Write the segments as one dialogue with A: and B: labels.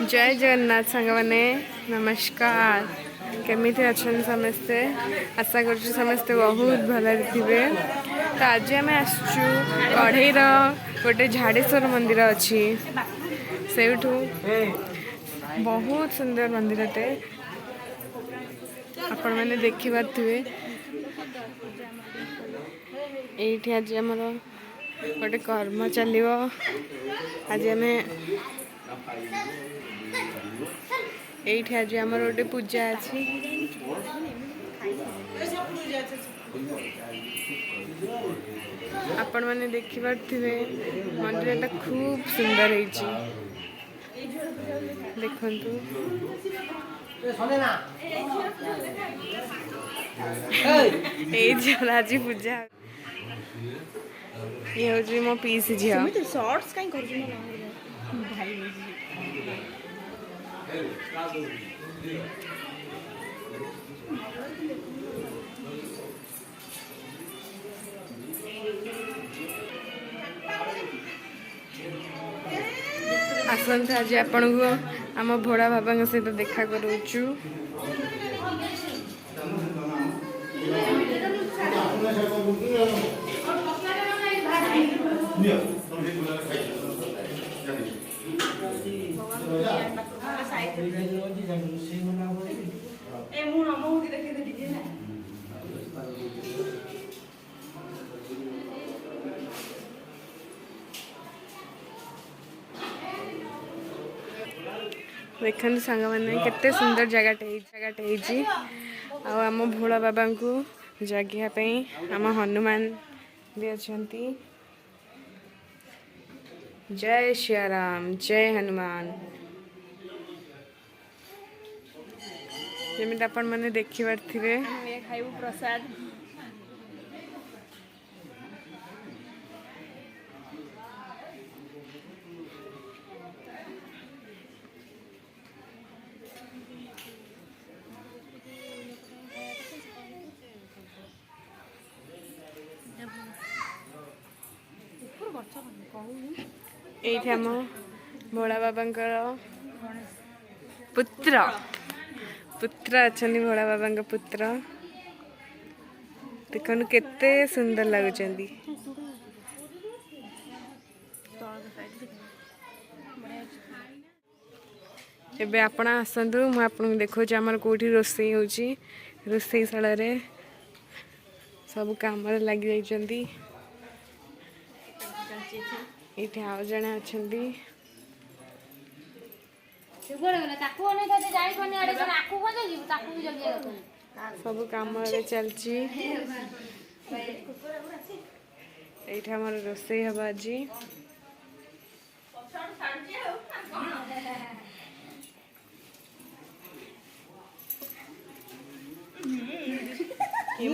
A: जय जगन्नाथ सांग मैंने नमस्कार केमिति अच्छन समस्ते आशा कर समस्ते बहुत भल थे। तो आज आम आसचु कढ़ईर गोटे झाड़ेश्वर मंदिर अच्छी से बहुत सुंदर मंदिरटे आपण मैंने देखी पारे। ये आज आमर गोटे कर्म चलो आज आम ये आज आमर गोटे पूजा अच्छी आपण मैंने देखी पारे मंदिर खूब सुंदर है देखु आज पूजा ये हूँ मो पीस झी
B: शॉर्ट्स कहीं कर
A: आसत आज आपण को आम भोड़ा बाबा सहित देखा करूचु। देखते सांग मैंने केते सुंदर जगह आम भोला बाबा को जगियापी आम हनुमान भी अच्छा। जय श्रीराम जय हनुमान जमी आपण मैंने देखी पारे
B: खाइबू प्रसाद
A: ये आम भोला बाबा पुत्र पुत्र अच्छा भोला बाबा पुत्र देखु केते सुंदर लगुच। एबे आपण आसतु मु आपन देखो आमर कोठी रोसई होची रोसई शाला रे सब काम लगी जाइछंती। ये आउ जने अच्छा सब कम चलची ये आम रोसई हम आज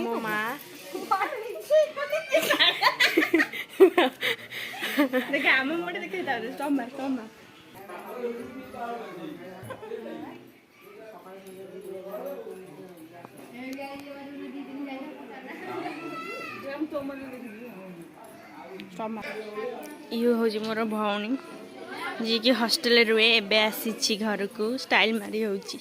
A: मो माँ
B: देखे आम मोटे देखे टमा टमा
C: ये हूँ मोर भौणी जी कि हॉस्टेल रुए एबे आसी घर को स्टाइल मारी होची।